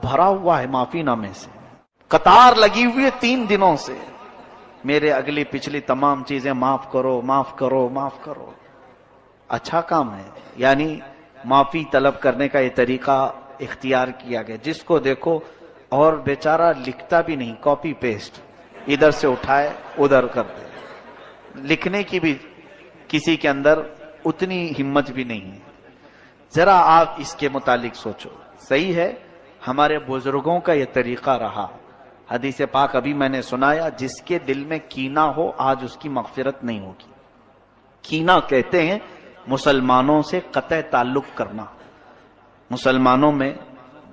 بھرا ہوا ہے معافی نامے سے، قطار لگی ہوئی ہے 3 دنوں سے، میرے اگلی پچھلی تمام چیزیں معاف کرو معاف کرو معاف کرو۔ اچھا کام ہے، یعنی معافی طلب کرنے کا یہ طریقہ اختیار کیا گیا، جس کو دیکھو اور بیچارہ لکھتا بھی نہیں، کاپی پیسٹ ادھر سے اٹھائے ادھر کر دے، لکھنے کی بھی کسی کے اندر اتنی ہمت بھی نہیں ہے۔ ذرا آپ اس کے متعلق سوچو، صحیح ہے ہمارے بزرگوں کا یہ طریقہ رہا، حدیث پاک ابھی میں نے سنایا، جس کے دل میں کینہ ہو آج اس کی مغفرت نہیں ہوگی۔ کینہ کہتے ہیں مسلمانوں سے قطع تعلق کرنا۔ مسلمانوں میں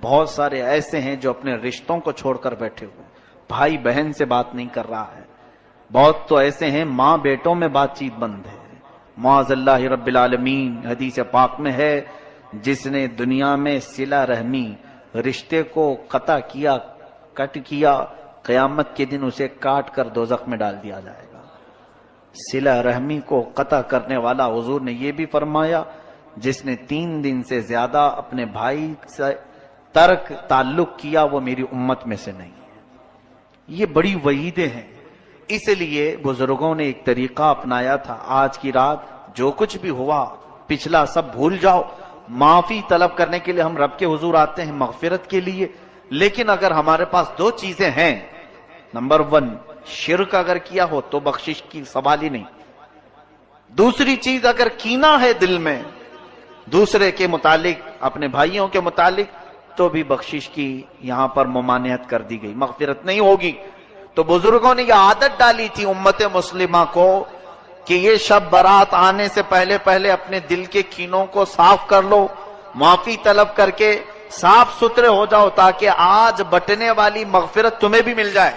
بہت سارے ایسے ہیں جو اپنے رشتوں کو چھوڑ کر بیٹھے ہوئے، بھائی بہن سے بات نہیں کر رہا ہے، بہت تو ایسے ہیں ماں بیٹوں میں بات چیت بند ہے۔ معاذ اللہ رب العالمین، حدیث پاک میں ہے جس نے دنیا میں صلہ رحمی رشتے کو قطع کیا، کٹ کیا، قیامت کے دن اسے کاٹ کر دوزخ میں ڈال دیا جائے گا۔ صلہ رحمی کو قطع کرنے والا، حضور نے یہ بھی فرمایا جس نے 3 دن سے زیادہ اپنے بھائی سے ترک تعلق کیا وہ میری امت میں سے نہیں ہے۔ یہ بڑی وعیدیں ہیں، اس لیے بزرگوں نے ایک طریقہ اپنایا تھا، آج کی رات جو کچھ بھی ہوا پچھلا سب بھول جاؤ، معافی طلب کرنے کے لیے ہم رب کے حضور آتے ہیں مغفرت کے لیے، لیکن اگر ہمارے پاس 2 چیزیں ہیں، نمبر 1 شرک اگر کیا ہو تو بخشش کی سوال ہی نہیں، دوسری چیز اگر کینہ ہے دل میں دوسرے کے متعلق، اپنے بھائیوں کے متعلق، تو بھی بخشش کی یہاں پر ممانعت کر دی گئی، مغفرت نہیں ہوگی۔ تو بزرگوں نے یہ عادت ڈالی تھی امت مسلمہ کو کہ یہ شب برات آنے سے پہلے پہلے اپنے دل کے کینوں کو صاف کر لو، معافی طلب کر کے صاف ستھرے ہو جاؤ، تاکہ آج بٹنے والی مغفرت تمہیں بھی مل جائے۔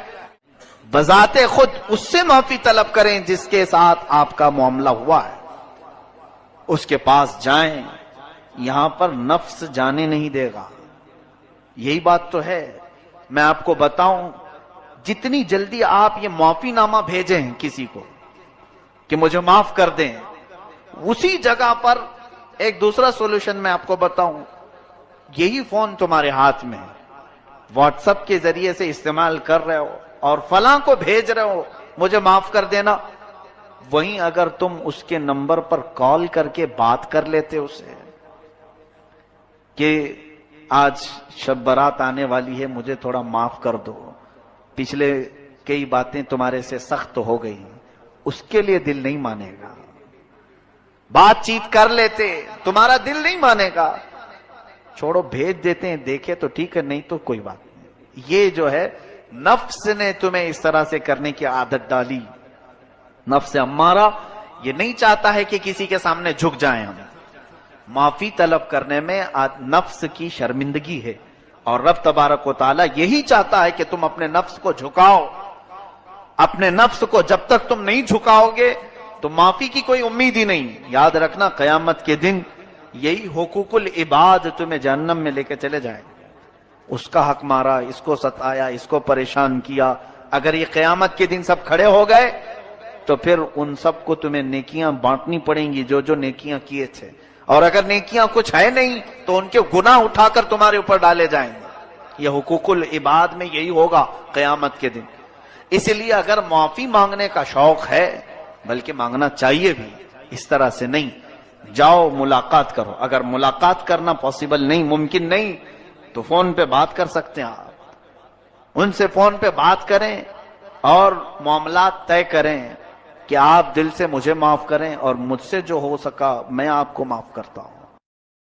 بذات خود اس سے معافی طلب کریں جس کے ساتھ آپ کا معاملہ ہوا ہے، اس کے پاس جائیں، یہاں پر نفس جانے نہیں دے گا، یہی بات تو ہے۔ میں آپ کو بتاؤں، جتنی جلدی آپ یہ معافی نامہ بھیجیں کسی کو کہ مجھے معاف کر دیں، اسی جگہ پر ایک دوسرا سولوشن میں آپ کو بتاؤں، یہی فون تمہارے ہاتھ میں ہے، واٹس ایپ کے ذریعے سے استعمال کر رہے ہو اور فلاں کو بھیج رہے ہو مجھے معاف کر دینا، وہیں اگر تم اس کے نمبر پر کال کر کے بات کر لیتے اسے کہ آج شب برات آنے والی ہے مجھے تھوڑا معاف کر دو، پچھلے کئی باتیں تمہارے سے سخت ہو گئی، اس کے لیے دل نہیں مانے گا۔ بات چیت کر لیتے، تمہارا دل نہیں مانے گا، چھوڑو بھیج دیتے ہیں، دیکھے تو ٹھیک ہے، نہیں تو کوئی بات نہیں۔ یہ جو ہے نفس نے تمہیں اس طرح سے کرنے کی عادت ڈالی، نفس امارہ یہ نہیں چاہتا ہے کہ کسی کے سامنے جھک جائیں ہم، معافی طلب کرنے میں نفس کی شرمندگی ہے، اور رب تبارک و تعالی یہی چاہتا ہے کہ تم اپنے نفس کو جھکاؤ، اپنے نفس کو جب تک تم نہیں جھکاؤ گے تو معافی کی کوئی امید ہی نہیں۔ یاد رکھنا قیامت کے دن یہی حقوق العباد تمہیں جہنم میں لے کے چلے جائیں، اس کا حق مارا، اس کو ستایا، اس کو پریشان کیا، اگر یہ قیامت کے دن سب کھڑے ہو گئے تو پھر ان سب کو تمہیں نیکیاں بانٹنی پڑیں گی جو جو نیکیاں کیے تھے، اور اگر نیکیاں کچھ ہے نہیں تو ان کے گناہ اٹھا کر تمہارے اوپر ڈالے جائیں گے۔ یہ حقوق العباد میں یہی ہوگا قیامت کے دن۔ اس لیے اگر معافی مانگنے کا شوق ہے، بلکہ مانگنا چاہیے بھی، اس طرح سے نہیں، جاؤ ملاقات کرو، اگر ملاقات کرنا پاسبل نہیں، ممکن نہیں، تو فون پہ بات کر سکتے ہیں آپ، ان سے فون پہ بات کریں اور معاملات طے کریں کہ آپ دل سے مجھے معاف کریں اور مجھ سے جو ہو سکا میں آپ کو معاف کرتا ہوں۔